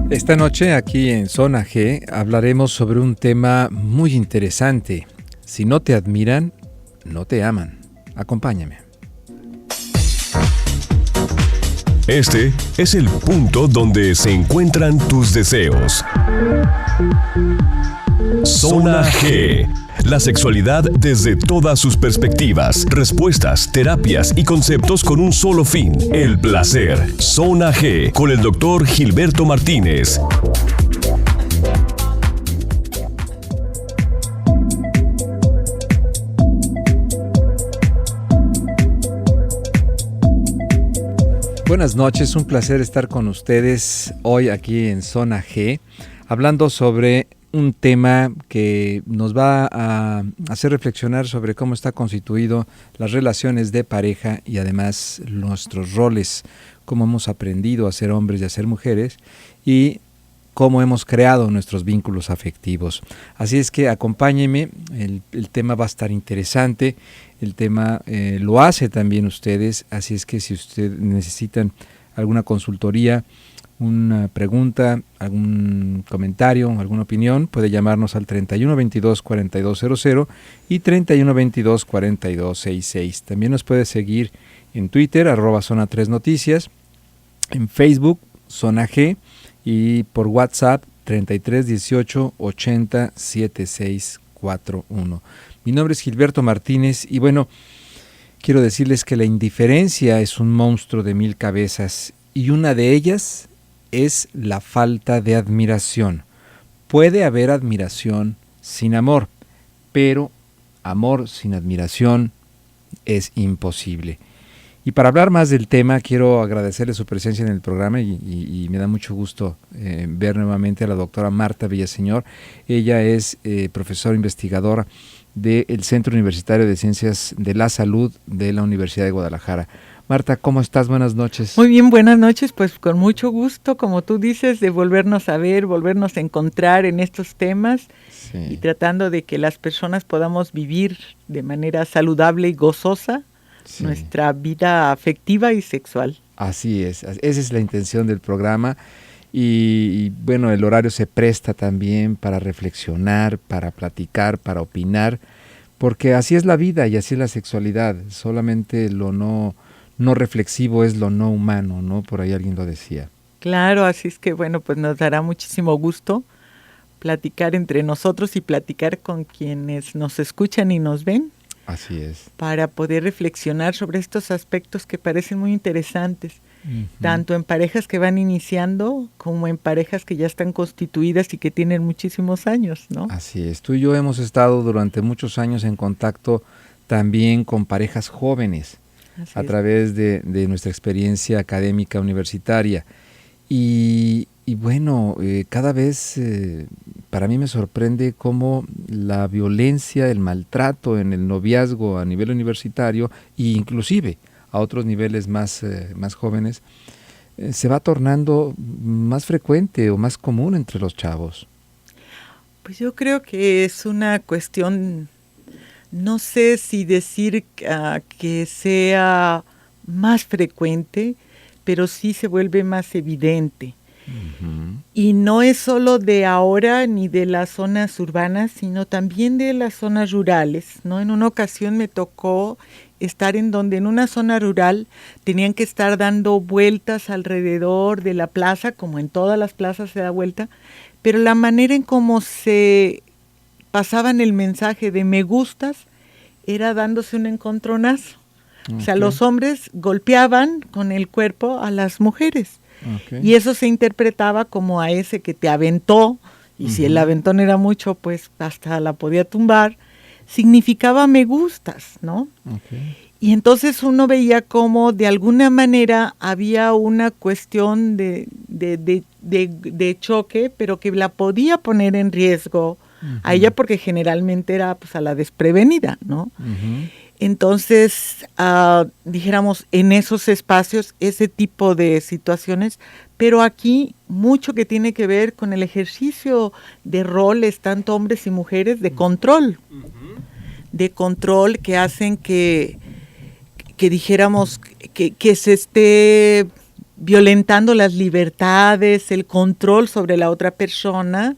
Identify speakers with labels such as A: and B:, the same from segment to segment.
A: Esta noche aquí en Zona G hablaremos sobre un tema muy interesante. Si no te admiran, no te aman. Acompáñame.
B: Este es el punto donde se encuentran tus deseos. Zona G. La sexualidad desde todas sus perspectivas, respuestas, terapias y conceptos con un solo fin, el placer. Zona G con el Dr. Gilberto Martínez.
A: Buenas noches, un placer estar con ustedes hoy aquí en Zona G, hablando sobre un tema que nos va a hacer reflexionar sobre cómo está constituido las relaciones de pareja y además nuestros roles, cómo hemos aprendido a ser hombres y a ser mujeres y cómo hemos creado nuestros vínculos afectivos. Así es que acompáñenme, el tema va a estar interesante, el tema lo hace también ustedes, así es que si ustedes necesitan alguna consultoría, una pregunta, algún comentario, alguna opinión, puede llamarnos al 31 22 4200 y 31 22 4266. También nos puede seguir en Twitter, @Zona 3 Noticias, en Facebook, Zona G, y por WhatsApp, 33 18 80 7641. Mi nombre es Gilberto Martínez y bueno, quiero decirles que la indiferencia es un monstruo de 1000 cabezas y una de ellas es la falta de admiración. Puede haber admiración sin amor, pero amor sin admiración es imposible. Y para hablar más del tema, quiero agradecerle su presencia en el programa y me da mucho gusto ver nuevamente a la doctora Marta Villaseñor. Ella es profesora investigadora del Centro Universitario de Ciencias de la Salud de la Universidad de Guadalajara. Marta, ¿cómo estás? Buenas noches.
C: Muy bien, buenas noches, pues con mucho gusto, como tú dices, de volvernos a ver, volvernos a encontrar en estos temas y tratando de que las personas podamos vivir de manera saludable y gozosa nuestra vida afectiva y sexual.
A: Así es, esa es la intención del programa y bueno, el horario se presta también para reflexionar, para platicar, para opinar, porque así es la vida y así es la sexualidad, solamente lo no reflexivo es lo no humano, ¿no? Por ahí alguien lo decía.
C: Claro, así es que bueno, pues nos dará muchísimo gusto platicar entre nosotros y platicar con quienes nos escuchan y nos ven.
A: Así es.
C: Para poder reflexionar sobre estos aspectos que parecen muy interesantes, tanto en parejas que van iniciando como en parejas que ya están constituidas y que tienen muchísimos años, ¿no?
A: Así es. Tú y yo hemos estado durante muchos años en contacto también con parejas jóvenes a través de nuestra experiencia académica universitaria. Y bueno, cada vez para mí me sorprende cómo la violencia, el maltrato en el noviazgo a nivel universitario e inclusive a otros niveles más jóvenes se va tornando más frecuente o más común entre los chavos.
C: Pues yo creo que es una cuestión, no sé si decir que sea más frecuente, pero sí se vuelve más evidente. Y no es solo de ahora ni de las zonas urbanas, sino también de las zonas rurales, ¿no? En una ocasión me tocó estar en donde en una zona rural tenían que estar dando vueltas alrededor de la plaza, como en todas las plazas se da vuelta, pero la manera en cómo se pasaban el mensaje de me gustas era dándose un encontronazo. O sea, los hombres golpeaban con el cuerpo a las mujeres. Y eso se interpretaba como a ese que te aventó, y si el aventón era mucho, pues hasta la podía tumbar, significaba me gustas, ¿no? Y entonces uno veía como de alguna manera había una cuestión de choque, pero que la podía poner en riesgo a ella porque generalmente era pues a la desprevenida, ¿no? Entonces, dijéramos, en esos espacios, ese tipo de situaciones, pero aquí mucho que tiene que ver con el ejercicio de roles, tanto hombres y mujeres, de control que hacen que dijéramos que se esté violentando las libertades, el control sobre la otra persona,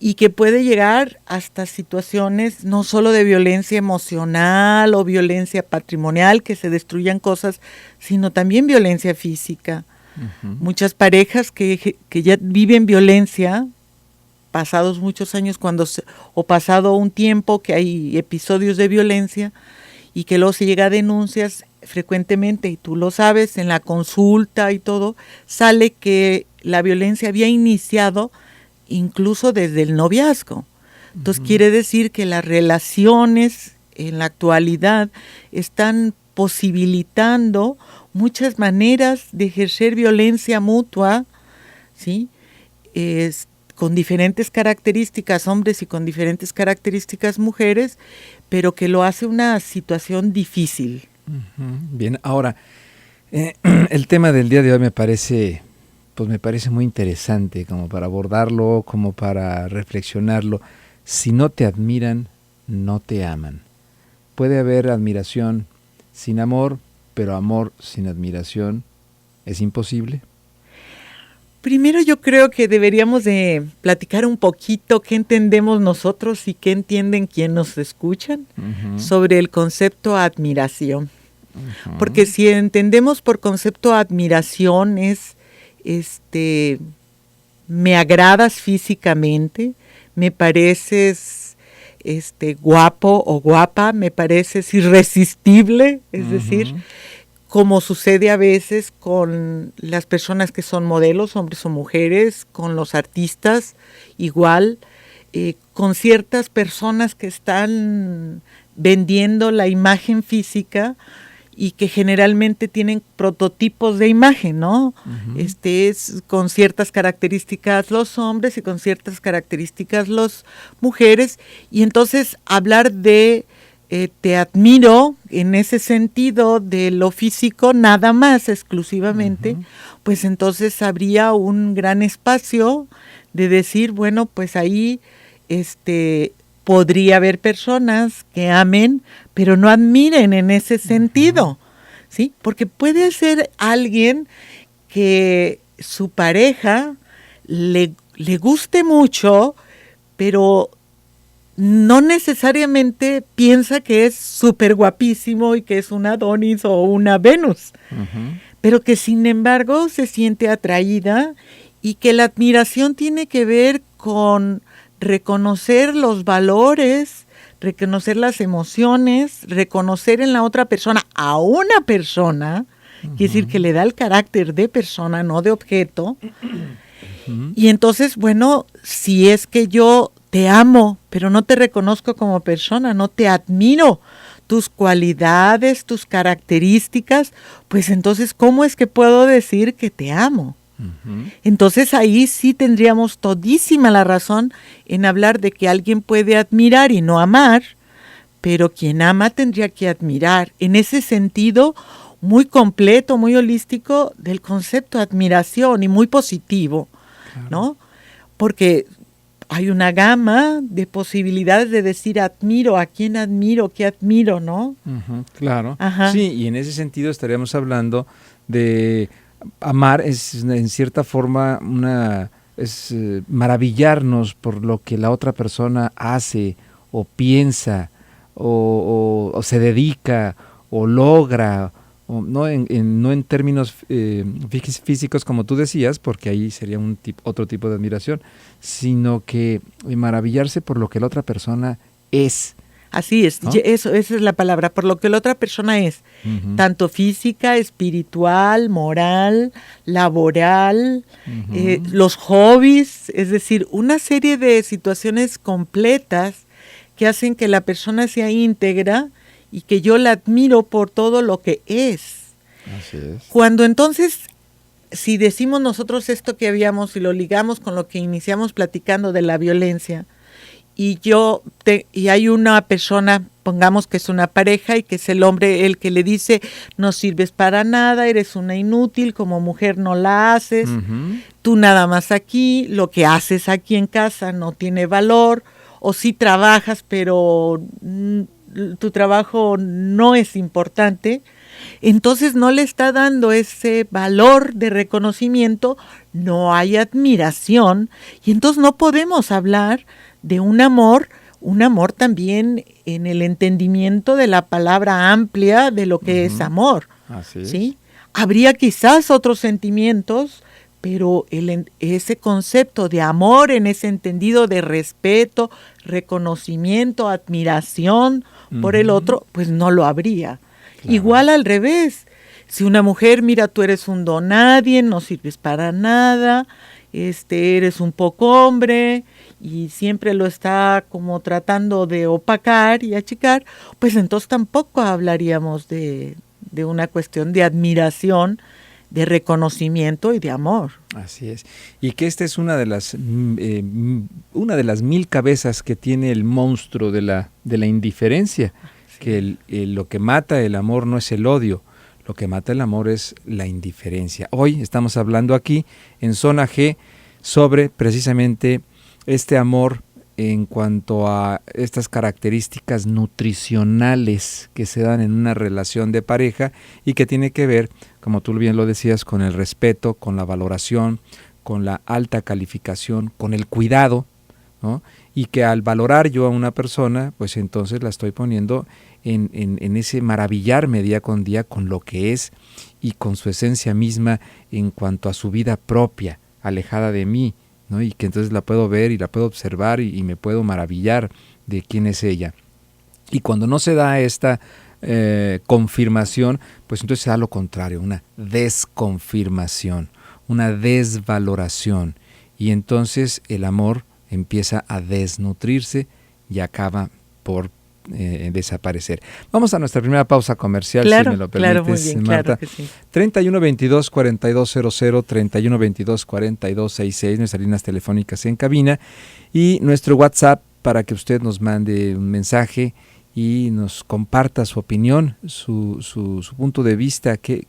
C: y que puede llegar hasta situaciones no solo de violencia emocional o violencia patrimonial, que se destruyan cosas, sino también violencia física. Muchas parejas que ya viven violencia, pasados muchos años o pasado un tiempo que hay episodios de violencia y que luego se llega a denuncias frecuentemente, y tú lo sabes, en la consulta y todo, sale que la violencia había iniciado incluso desde el noviazgo. Entonces quiere decir que las relaciones en la actualidad están posibilitando muchas maneras de ejercer violencia mutua, ¿sí? Con diferentes características hombres y con diferentes características mujeres, pero que lo hace una situación difícil.
A: Bien, ahora, el tema del día de hoy me parece muy interesante como para abordarlo, como para reflexionarlo. Si no te admiran, no te aman. Puede haber admiración sin amor, pero amor sin admiración es imposible.
C: Primero yo creo que deberíamos de platicar un poquito qué entendemos nosotros y qué entienden quienes nos escuchan sobre el concepto admiración. Porque si entendemos por concepto admiración es me agradas físicamente, me pareces guapo o guapa, me pareces irresistible, es decir, como sucede a veces con las personas que son modelos, hombres o mujeres, con los artistas, igual, con ciertas personas que están vendiendo la imagen física y que generalmente tienen prototipos de imagen, ¿no? Es con ciertas características los hombres y con ciertas características las mujeres, y entonces hablar de te admiro en ese sentido de lo físico nada más exclusivamente, pues entonces habría un gran espacio de decir, bueno, pues ahí podría haber personas que amen, pero no admiren en ese sentido, ¿sí? Porque puede ser alguien que su pareja le guste mucho, pero no necesariamente piensa que es súper guapísimo y que es una Adonis o una Venus, pero que sin embargo se siente atraída, y que la admiración tiene que ver con reconocer los valores, reconocer las emociones, reconocer en la otra persona a una persona, quiere decir que le da el carácter de persona, no de objeto. Y entonces, bueno, si es que yo te amo, pero no te reconozco como persona, no te admiro tus cualidades, tus características, pues entonces, ¿cómo es que puedo decir que te amo? Entonces ahí sí tendríamos todísima la razón en hablar de que alguien puede admirar y no amar, pero quien ama tendría que admirar. En ese sentido muy completo, muy holístico del concepto de admiración y muy positivo, ¿no? Porque hay una gama de posibilidades de decir admiro, a quién admiro, qué admiro, ¿no?
A: Claro. Sí, y en ese sentido estaríamos hablando de amar es en cierta forma maravillarnos por lo que la otra persona hace o piensa o se dedica o logra, o no en términos físicos como tú decías, porque ahí sería otro tipo de admiración, sino que maravillarse por lo que la otra persona es.
C: Así es, ¿no? Esa es la palabra, por lo que la otra persona es, tanto física, espiritual, moral, laboral, los hobbies, es decir, una serie de situaciones completas que hacen que la persona sea íntegra y que yo la admiro por todo lo que es.
A: Así es.
C: Cuando entonces, si decimos nosotros esto que habíamos y lo ligamos con lo que iniciamos platicando de la violencia, y hay una persona, pongamos que es una pareja y que es el hombre el que le dice no sirves para nada, eres una inútil, como mujer no la haces, tú nada más aquí, lo que haces aquí en casa no tiene valor, o sí trabajas pero tu trabajo no es importante. entonces no le está dando ese valor de reconocimiento, no hay admiración, y entonces no podemos hablar de un amor también en el entendimiento de la palabra amplia de lo que es amor.
A: Así
C: ¿sí? Habría quizás otros sentimientos, pero ese concepto de amor en ese entendido de respeto, reconocimiento, admiración por el otro, pues no lo habría. Claro. Igual al revés, si una mujer, mira, tú eres un donadie, no sirves para nada, eres un poco hombre y siempre lo está como tratando de opacar y achicar, pues entonces tampoco hablaríamos de una cuestión de admiración, de reconocimiento y de amor.
A: Así es. Y que esta es una de las 1000 cabezas que tiene el monstruo de la indiferencia, sí. Que lo que mata el amor no es el odio, lo que mata el amor es la indiferencia. Hoy estamos hablando aquí en Zona G sobre precisamente este amor en cuanto a estas características nutricionales que se dan en una relación de pareja y que tiene que ver, como tú bien lo decías, con el respeto, con la valoración, con la alta calificación, con el cuidado, ¿no? Y que al valorar yo a una persona, pues entonces la estoy poniendo en ese maravillarme día con día con lo que es y con su esencia misma en cuanto a su vida propia, alejada de mí, ¿no? Y que entonces la puedo ver y la puedo observar y me puedo maravillar de quién es ella. Y cuando no se da esta confirmación, pues entonces se da lo contrario, una desconfirmación, una desvaloración. Y entonces el amor empieza a desnutrirse y acaba por desaparecer. Vamos a nuestra primera pausa comercial,
C: claro,
A: si me lo permites,
C: claro, muy bien,
A: Marta.
C: claro que sí.
A: 3122-4200, 3122-4266, nuestras líneas telefónicas en cabina, y nuestro WhatsApp para que usted nos mande un mensaje y nos comparta su opinión, su punto de vista. ¿Qué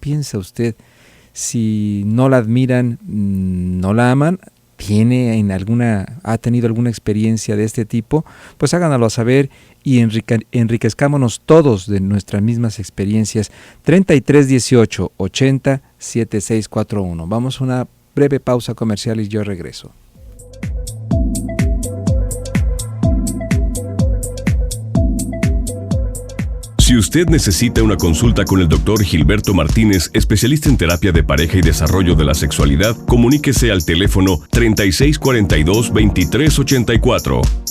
A: piensa usted? Si no la admiran, no la aman, ha tenido alguna experiencia de este tipo, pues háganoslo saber y enriquezcámonos todos de nuestras mismas experiencias. 3318 80 7641. Vamos a una breve pausa comercial y yo regreso.
B: Si usted necesita una consulta con el Dr. Gilberto Martínez, especialista en terapia de pareja y desarrollo de la sexualidad, comuníquese al teléfono 3642-2384.